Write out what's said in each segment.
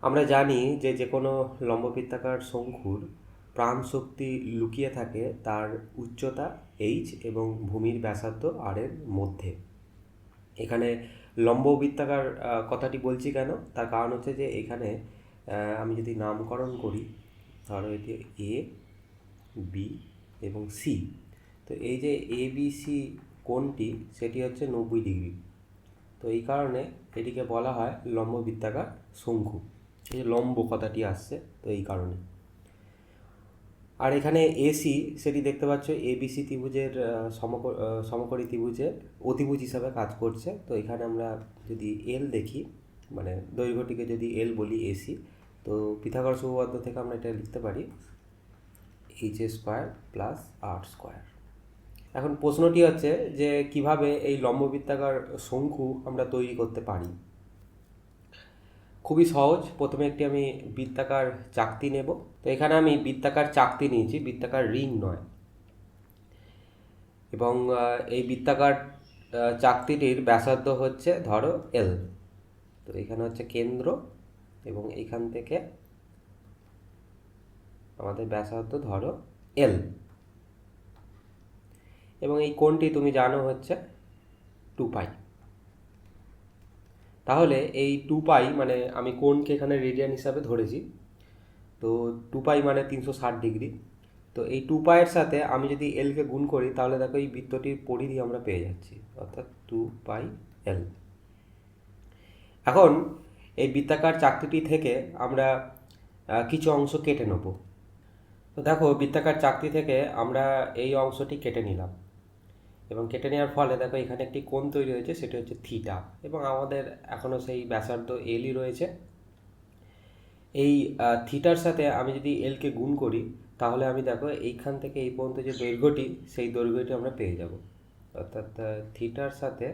আমরা জানি যে যে কোনো লম্ববৃত্তাকার শঙ্কুর প্রাণ শক্তি লুকিয়ে থাকে তার উচ্চতা এইচ এবং ভূমির ব্যাসার্ধ আর এর মধ্যে। এখানে লম্ববৃত্তাকার কথাটি বলছি কেন, তার কারণ হচ্ছে যে এখানে আমি যদি নামকরণ করি, ধরো এটি এ, বি এবং সি। তো এই যে এ বি সি কোণটি সেটি হচ্ছে 90 ডিগ্রি। তো এই কারণে এটিকে বলা হয় লম্ববৃত্তাকার শঙ্কু। এই যে লম্ব কথাটি আসছে, তো এই কারণে। আর এখানে এসি সেটি দেখতে পাচ্ছ এবিসি ত্রিভুজের সমকোণী ত্রিভুজের অতিভুজ হিসাবে কাজ করছে। তো এখানে আমরা যদি এল দেখি, মানে দৈর্ঘ্যটিকে যদি এল বলি এসি, তো পিথাগোরাস উপপাদ্য থেকে আমরা এটা লিখতে পারি এইচ স্কোয়ার প্লাস আর স্কোয়ার। এখন প্রশ্নটি হচ্ছে যে কিভাবে এই লম্ববৃত্তাকার শঙ্কু আমরা তৈরি করতে পারি। খুবই সহজ। প্রথমে একটি আমি বৃত্তাকার চাকতি নেব। তো এখানে আমি বৃত্তাকার চাকতি নিয়েছি, বৃত্তাকার রিং নয়। এবং এই বৃত্তাকার চাকতিটির ব্যাসার্ধ হচ্ছে ধরো এল। তো এখানে হচ্ছে কেন্দ্র এবং এইখান থেকে আমাদের ব্যাসার্ধ ধরো এল। এবং এই কোণটি তুমি জানো হচ্ছে 2π। তাহলে এই 2π মানে আমি কোণকে এখানে রেডিয়ান হিসাবে ধরেছি। তো 2π মানে 360 ডিগ্রি। তো এই 2π এর সাথে আমি যদি এলকে গুণ করি, তাহলে দেখো এই বৃত্তটির পরিধি আমরা পেয়ে যাচ্ছি, অর্থাৎ 2πl। এখন এই বৃত্তাকার চাকতিটি থেকে আমরা কিছু অংশ কেটে নেব। তো দেখো বৃত্তাকার চাকতি থেকে আমরা এই অংশটি কেটে নিলাম, এবং কেটে নেওয়ার ফলে দেখো এখানে একটি কোণ তৈরি হয়েছে, সেটি হচ্ছে থিটা। এবং আমাদের এখনও সেই ব্যাসার্ধ এলই রয়েছে। এই থিটার সাথে আমি যদি এলকে গুণ করি, তাহলে আমি দেখো এইখান থেকে এই পর্যন্ত যে দৈর্ঘ্যটি, সেই দৈর্ঘ্যটি আমরা পেয়ে যাব। অর্থাৎ থিটার সাথে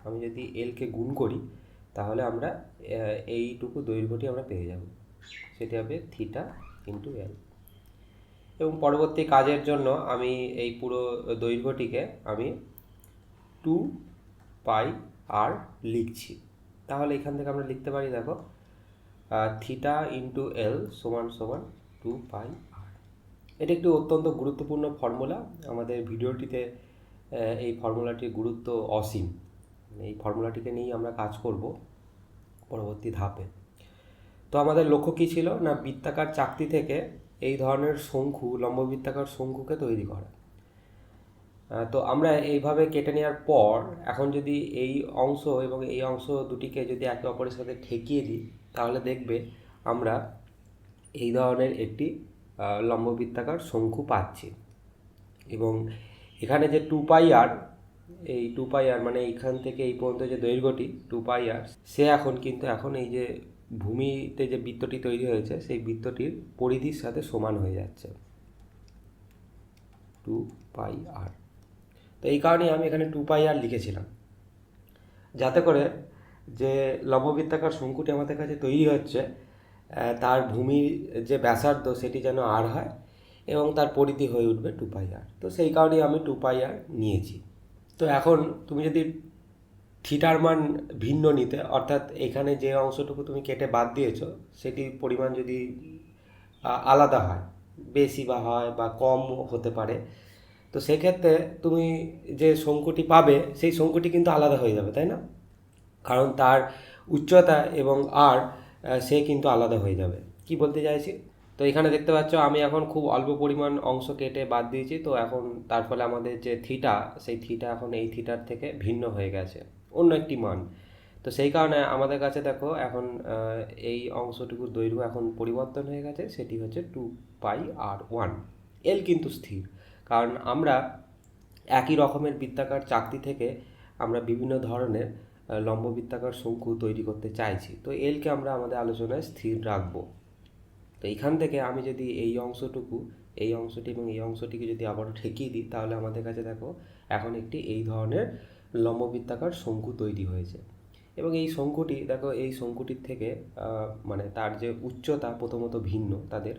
আমি যদি এলকে গুণ করি, তাহলে আমরা এইটুকু দৈর্ঘ্যটি আমরা পেয়ে যাব। সেটি হবে থিটা ইন্টু এল। এবং পরবর্তী কাজের জন্য আমি এই পুরো দৈর্ঘ্যটিকে আমি 2πr লিখছি। তাহলে এখান থেকে আমরা লিখতে পারি দেখো থিটা ইন্টু এল সমান সমান 2πr। এটি একটি অত্যন্ত গুরুত্বপূর্ণ ফর্মুলা। আমাদের ভিডিওটিতে এই ফর্মুলাটির গুরুত্ব অসীম। এই ফর্মুলাটিকে নিয়েই আমরা কাজ করব পরবর্তী ধাপে। তো আমাদের লক্ষ্য কী ছিল না, বৃত্তাকার চাকতি থেকে এই ধরনের শঙ্কু, লম্ববৃত্তাকার শঙ্কুকে তৈরি করা। তো আমরা এইভাবে কেটে নেওয়ার পর এখন যদি এই অংশ এবং এই অংশ দুটিকে যদি একে অপরের সাথে ঠেকিয়ে দিই, তাহলে দেখবে আমরা এই ধরনের একটি লম্ববৃত্তাকার শঙ্কু পাচ্ছি। এবং এখানে যে 2πr, এই 2πr মানে এইখান থেকে এই পর্যন্ত যে দৈর্ঘ্যটি 2πr, সে এখন এই যে ভূমিতে যে বৃত্তটি তৈরি হয়েছে, সেই বৃত্তটির পরিধির সাথে সমান হয়ে যাচ্ছে 2πr। তো এই কারণেই আমি এখানে 2πr লিখেছিলাম, যাতে করে যে লম্ববৃত্তাকার শঙ্কুটি আমাদের কাছে তৈরি হচ্ছে তার ভূমির যে ব্যাসার্ধ সেটি যেন আর হয় এবং তার পরিধি হয়ে উঠবে 2πr। তো সেই কারণেই আমি 2πr নিয়েছি। তো এখন তুমি যদি থিটার মান ভিন্ন নিতে, অর্থাৎ এখানে যে অংশটুকু তুমি কেটে বাদ দিয়েছো সেটির পরিমাণ যদি আলাদা হয়, বেশি বা হয় বা কম হতে পারে, তো সেক্ষেত্রে তুমি যে শঙ্কুটি পাবে সেই শঙ্কুটি কিন্তু আলাদা হয়ে যাবে, তাই না? কারণ তার উচ্চতা এবং আর সে কিন্তু আলাদা হয়ে যাবে। কি বলতে চাইছি, তো এখানে দেখতে পাচ্ছ আমি এখন খুব অল্প পরিমাণ অংশ কেটে বাদ দিয়েছি। তো এখন তার ফলে আমাদের যে থিটা, সেই থিটা এখন এই থিটার থেকে ভিন্ন হয়ে গেছে, অন্য একটি মান। তো সেই কারণে আমাদের কাছে দেখো এখন এই অংশটুকুর দৈর্ঘ্য এখন পরিবর্তন হয়ে গেছে, সেটি হচ্ছে 2πr1। এল কিন্তু স্থির, কারণ আমরা একই রকমের বৃত্তাকার চাকতি থেকে আমরা বিভিন্ন ধরনের লম্ববৃত্তাকার শঙ্কু তৈরি করতে চাইছি। তো এলকে আমরা আমাদের আলোচনায় স্থির রাখবো। তো এইখান থেকে আমি যদি এই অংশটুকু, এই অংশটি এবং এই অংশটিকে যদি আবারও ঠেকিয়ে দিই, তাহলে আমাদের কাছে দেখো এখন একটি এই ধরনের লম্ববৃত্তাকার শঙ্কু তৈরি হয়েছে। এবং এই শঙ্কুটি দেখো, এই শঙ্কুটির থেকে মানে তার যে উচ্চতা প্রথমত ভিন্ন তাদের,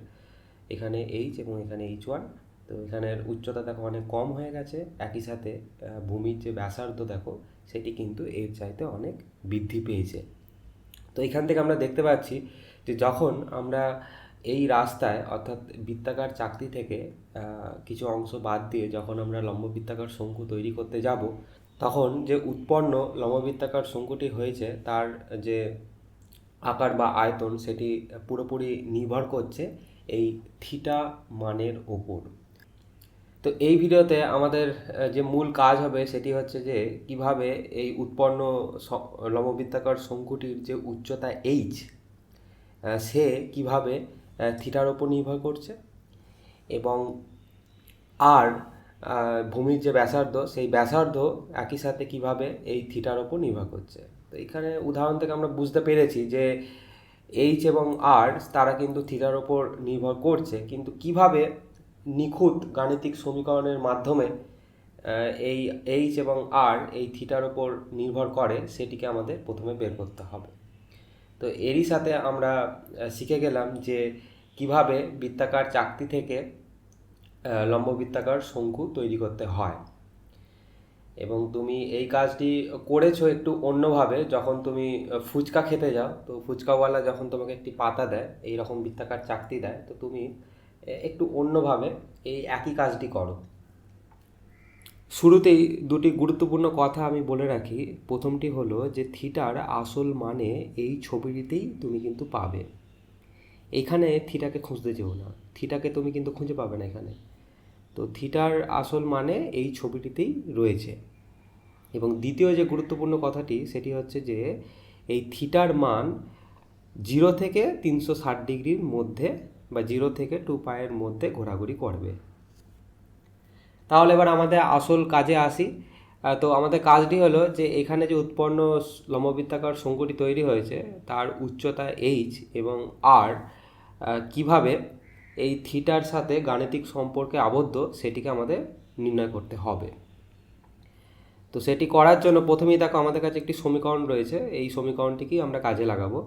এখানে এইচ এবং এখানে H1। তো এখানের উচ্চতা দেখো অনেক কম হয়ে গেছে, একই সাথে ভূমির যে ব্যাসার্ধ দেখো সেটি কিন্তু এর চাইতে অনেক বৃদ্ধি পেয়েছে। তো এখান থেকে আমরা দেখতে পাচ্ছি যে যখন আমরা এই রাস্তায় অর্থাৎ বৃত্তাকার চাকতি থেকে কিছু অংশ বাদ দিয়ে যখন আমরা লম্ববৃত্তাকার শঙ্কু তৈরি করতে যাব, তখন যে উৎপন্ন লম্ববৃত্তাকার শঙ্কুটি হয়েছে তার যে আকার বা আয়তন সেটি পুরোপুরি নির্ভর করছে এই থিটা মানের ওপর। তো এই ভিডিওতে আমাদের যে মূল কাজ হবে সেটি হচ্ছে যে কিভাবে এই উৎপন্ন লম্ববৃত্তাকার শঙ্কুটির যে উচ্চতা এইচ সে কিভাবে থিটার ওপর নির্ভর করছে এবং আর ভূমির যে ব্যাসার্ধ সেই ব্যাসার্ধ একই সাথে কিভাবে এই থিটার ওপর নির্ভর করছে। তো এখানে উদাহরণ থেকে আমরা বুঝতে পেরেছি যে এইচ এবং আর তারা কিন্তু থিটার ওপর নির্ভর করছে, কিন্তু কিভাবে নিখুঁত গাণিতিক সমীকরণের মাধ্যমে এই এইচ এবং আর এই থিটার ওপর নির্ভর করে সেটিকে আমাদের প্রথমে বের করতে হবে। তো এরই সাথে আমরা শিখে গেলাম যে কিভাবে বৃত্তাকার চাকতি থেকে লম্ববৃত্তাকার শঙ্কু তৈরি করতে হয়। এবং তুমি এই কাজটি করেছো একটু অন্যভাবে যখন তুমি ফুচকা খেতে যাও, তো ফুচকাওয়ালা যখন তোমাকে একটি পাতা দেয়, এই রকম বৃত্তাকার চাকতি দেয়, তো তুমি একটু অন্যভাবে এই একই কাজটি করো। শুরুতেই দুটি গুরুত্বপূর্ণ কথা আমি বলে রাখি। প্রথমটি হলো যে থিটার আসল মানে এই ছবিটিতেই তুমি কিন্তু পাবে। এখানে থিটাকে খুঁজতে যেও না, থিটাকে তুমি কিন্তু খুঁজে পাবে না এখানে। তো থিটার আসল মানে এই ছবিটিতেই রয়েছে। এবং দ্বিতীয় যে গুরুত্বপূর্ণ কথাটি সেটি হচ্ছে যে এই থিটার মান 0 থেকে 360 ডিগ্রির মধ্যে বা 0 থেকে 2π-এর মধ্যে ঘোরাঘুরি করবে। তাহলে এবার আমাদের আসল কাজে আসি। তো আমাদের কাজটি হলো যে এখানে যে উৎপন্ন লম্ববৃত্তাকার শঙ্কুটি তৈরি হয়েছে তার উচ্চতা এইচ এবং আর কিভাবে এই থিটার সাথে গাণিতিক সম্পর্কে আবদ্ধ সেটিকে আমাদের নির্ণয় করতে হবে। তো সেটি করার জন্য প্রথমেই দেখো আমাদের কাছে একটি সমীকরণ রয়েছে, এই সমীকরণটিকেই আমরা কাজে লাগাবো।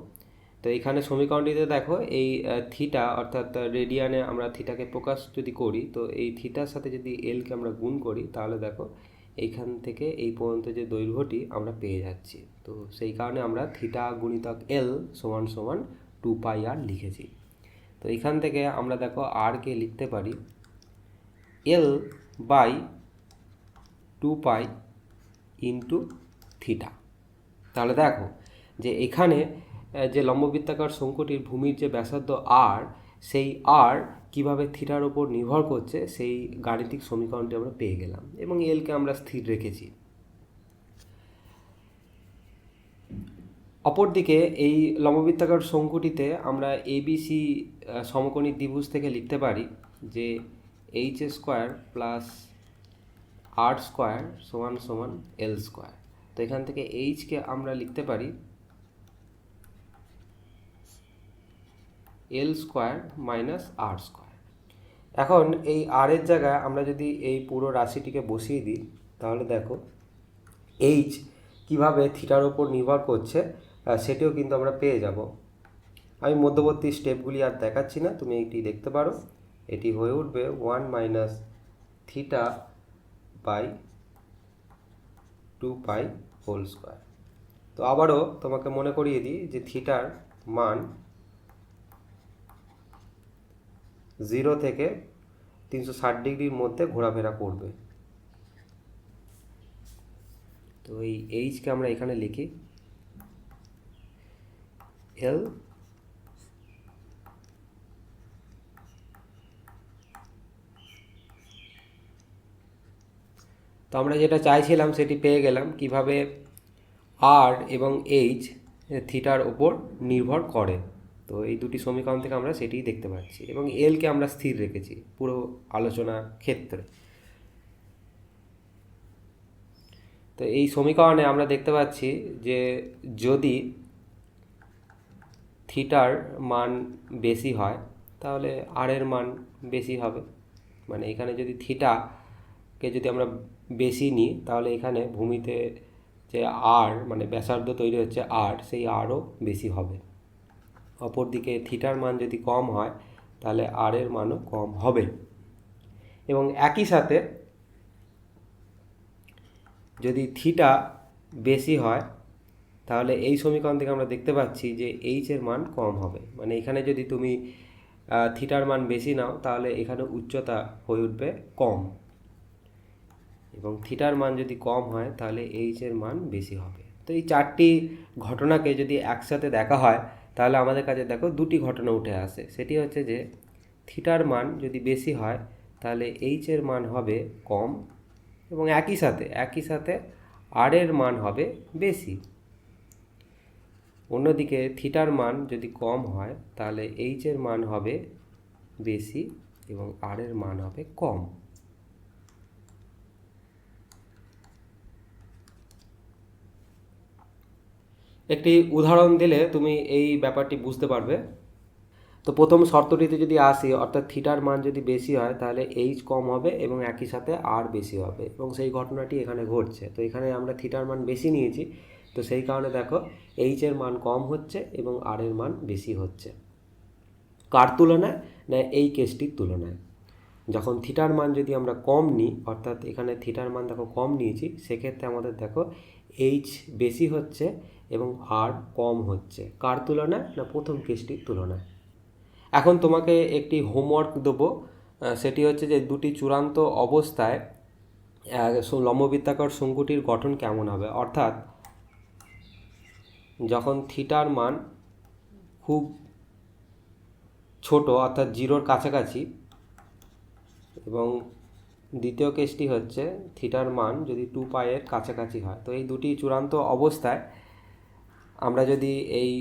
তো এইখানে সমীকরণটিতে দেখো এই থিটা অর্থাৎ রেডিয়ানে আমরা থিটাকে প্রকাশ যদি করি, তো এই থিটার সাথে যদি এলকে আমরা গুণ করি তাহলে দেখো এইখান থেকে এই পর্যন্ত যে দৈর্ঘ্যটি আমরা পেয়ে যাচ্ছি। তো সেই কারণে আমরা থিটা গুণিতক এল সমান সমান 2πr লিখেছি। তো এইখান থেকে আমরা দেখো আরকে লিখতে পারি L/2π ইন্টু থিটা। তাহলে দেখো যে এখানে যে লম্ববৃত্তাকার শঙ্কুটির ভূমির যে ব্যাসার্ধ আর, সেই আর কিভাবে থিটার ওপর নির্ভর করছে সেই গাণিতিক সমীকরণটি আমরা পেয়ে গেলাম এবং এলকে আমরা স্থির রেখেছি। অপরদিকে এই লম্ববৃত্তাকার শঙ্কুটিতে আমরা এবিসি সমকোণী দ্বিভুজ থেকে লিখতে পারি যে h² প্লাস r² সমান সমান l²। তো এখান থেকে এইচকে আমরা লিখতে পারি l² মাইনাস r²। এখন এই আর এর জায়গায় আমরা যদি এই পুরো রাশিটিকে বসিয়ে দিই তাহলে দেখো এইচ কিভাবে থিটার ওপর নির্ভর করছে সেটিও কিন্তু আমরা পেয়ে যাব। আমি মধ্যবর্তী স্টেপগুলি আর দেখাচ্ছি না, তুমি এটি দেখতে পারো। এটি হয়ে উঠবে 1 minus theta by 2π whole square. তো আবারও তোমাকে মনে করিয়ে দিই যে থিটার মান 0 থেকে 360 ডিগ্রির মধ্যে ঘোরাফেরা করবে। তো এই এইচকে আমরা এখানে লিখি এল। তো আমরা যেটা চাইছিলাম সেটি পেয়ে গেলাম, কিভাবে আর এবং এইচ থিটার ওপর নির্ভর করে। তো এই দুটি সমীকরণ থেকে আমরা সেটিই দেখতে পাচ্ছি এবং এলকে আমরা স্থির রেখেছি পুরো আলোচনার ক্ষেত্রে। তো এই সমীকরণে আমরা দেখতে পাচ্ছি যে যদি থিটার মান বেশি হয় তাহলে আর এর মান বেশি হবে। মানে এখানে যদি থিটাকে যদি আমরা বেশি নিই তাহলে এখানে ভূমিতে যে আর মানে ব্যাসার্ধ তৈরি হচ্ছে আর, সেই আরও বেশি হবে। অপরদিকে থিটার মান যদি কম হয় তাহলে আর এর মানও কম হবে। এবং একই সাথে যদি থিটা বেশি হয় তাহলে এই সমীকরণ থেকে আমরা দেখতে পাচ্ছি যে এইচের মান কম হবে। মানে এখানে যদি তুমি থিটার মান বেশি নাও তাহলে এখানে উচ্চতা হয়ে উঠবে কম, এবং থিটার মান যদি কম হয় তাহলে এইচের মান বেশি হবে। তো এই চারটি ঘটনাকে যদি একসাথে দেখা হয় তাহলে আমাদের কাছে দেখো দুটি ঘটনা উঠে আসে। সেটি হচ্ছে যে থিটার মান যদি বেশি হয় তাহলে এইচের মান হবে কম, এবং একই সাথে আর এর মান হবে বেশি। অন্যদিকে থিটার মান যদি কম হয় তাহলে এইচের মান হবে বেশি এবং আর এর মান হবে কম। একটি উদাহরণ দিলে তুমি এই ব্যাপারটি বুঝতে পারবে। তো প্রথম শর্তটিতে যদি আসি, অর্থাৎ থিটার মান যদি বেশি হয় তাহলে এইচ কম হবে এবং একই সাথে আর বেশি হবে, এবং সেই ঘটনাটি এখানে ঘটছে। তো এখানে আমরা থিটার মান বেশি নিয়েছি, তো সেই কারণে দেখো এইচের মান কম হচ্ছে এবং আর এর মান বেশি হচ্ছে। কার তুলনায়? না এই কেসটির তুলনায়। যখন থিটার মান যদি আমরা কম নিই, অর্থাৎ এখানে থিটার মান দেখো কম নিয়েছি, সেক্ষেত্রে আমাদের দেখো এইচ বেশি হচ্ছে এবং আর কম হচ্ছে। কার তুলনায়? না প্রথম কেসটির তুলনায়। এখন তোমাকে একটি হোমওয়ার্ক দেবো, সেটি হচ্ছে যে দুটি চূড়ান্ত অবস্থায় লম্ববৃত্তাকার শঙ্কুটির গঠন কেমন হবে। অর্থাৎ যখন থিটার মান খুব ছোট, অর্থাৎ জিরোর কাছাকাছি, এবং দ্বিতীয় কেসটি হচ্ছে থিটার মান যদি 2π এর কাছাকাছি হয়। তো এই দুটি চূড়ান্ত অবস্থায় আমরা যদি এই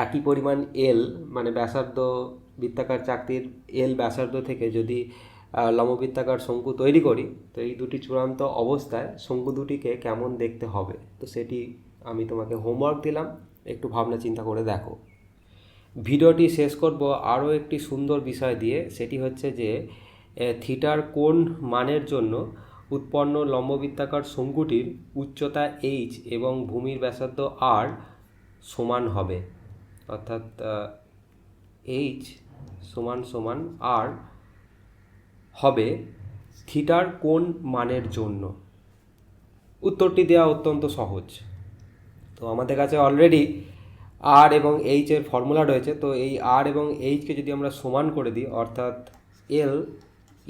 একই পরিমাণ এল, মানে ব্যাসার্ধ বৃত্তাকার চাকতির এল ব্যাসার্ধ থেকে যদি লম্ববৃত্তাকার শঙ্কু তৈরি করি, তো এই দুটি চূড়ান্ত অবস্থায় শঙ্কু দুটিকে কেমন দেখতে হবে, তো সেটি আমি তোমাকে হোমওয়ার্ক দিলাম, একটু ভাবনা চিন্তা করে দেখো। ভিডিওটি শেষ করব আরও একটি সুন্দর বিষয় দিয়ে, সেটি হচ্ছে যে থিটার কোন মানের জন্য উৎপন্ন লম্ববৃত্তাকার শঙ্কুটির উচ্চতা এইচ এবং ভূমির ব্যাসার্ধ আর সমান হবে। অর্থাৎ এইচ সমান আর হবে থিটার কোন মানের জন্য। উত্তরটি দেওয়া অত্যন্ত সহজ। তো আমাদের কাছে অলরেডি আর এবং এইচের ফর্মুলা রয়েছে। তো এই আর এবং এইচকে যদি আমরা সমান করে দিই, অর্থাৎ এল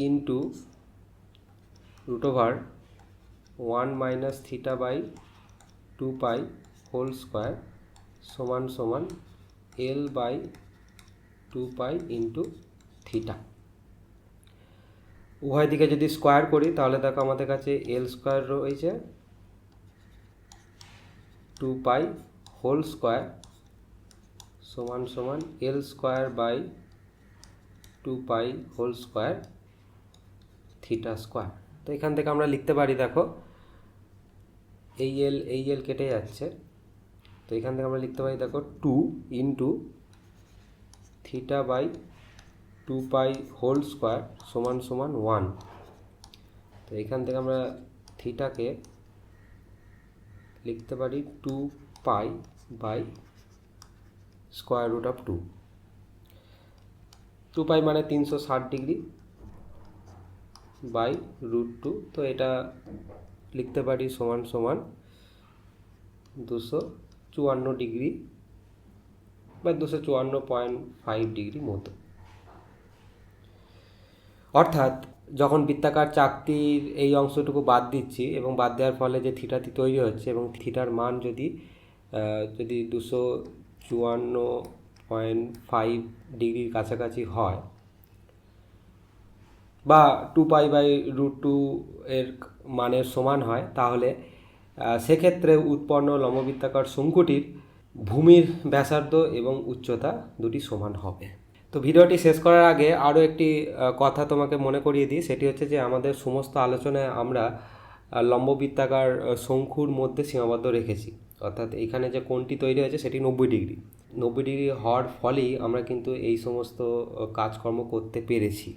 ইন্টু √1 - θ/2π হোল স্কোয়ার সমান L/2π ইন্টু থিটা। উভয় দিকে যদি স্কোয়ার করি তাহলে দেখো আমাদের কাছে এল স্কোয়ার রয়েছে, 2π হোল স্কোয়ার সমান L²/2π whole square theta square. তো এখান থেকে আমরা লিখতে পারি, দেখো এই এল কেটে যাচ্ছে, তো এখান থেকে আমরা লিখতে পারি দেখো 2 ইন্টু θ/2π হোল স্কোয়ার সমান 1। তো এখান থেকে আমরা থিটাকে লিখতে পারি 2π/√2। 2π মানে 360 ডিগ্রি /√2। তো এটা লিখতে পারি সমান 254 ডিগ্রি বা 254.5 ডিগ্রি মতো। অর্থাৎ যখন বৃত্তাকার চাকতির এই অংশটুকু বাদ দিচ্ছি এবং বাদ দেওয়ার ফলে যে থিটাটি তৈরি হচ্ছে, এবং থিটার মান যদি 254.5 ডিগ্রির কাছাকাছি হয় বা 2π/√2 এর মানের সমান হয়, তাহলে সেক্ষেত্রে উৎপন্ন লম্ববৃত্তাকার শঙ্কুটির ভূমির ব্যাসার্ধ এবং উচ্চতা দুটি সমান হবে। তো ভিডিওটি শেষ করার আগে আরও একটি কথা তোমাকে মনে করিয়ে দিই, সেটি হচ্ছে যে আমাদের সমস্ত আলোচনায় আমরা লম্ববৃত্তাকার শঙ্কুর মধ্যে সীমাবদ্ধ রেখেছি। অর্থাৎ এখানে যে কোণটি তৈরি হয়েছে সেটি 90 ডিগ্রি হওয়ার ফলেই আমরা কিন্তু এই সমস্ত কাজকর্ম করতে পেরেছি।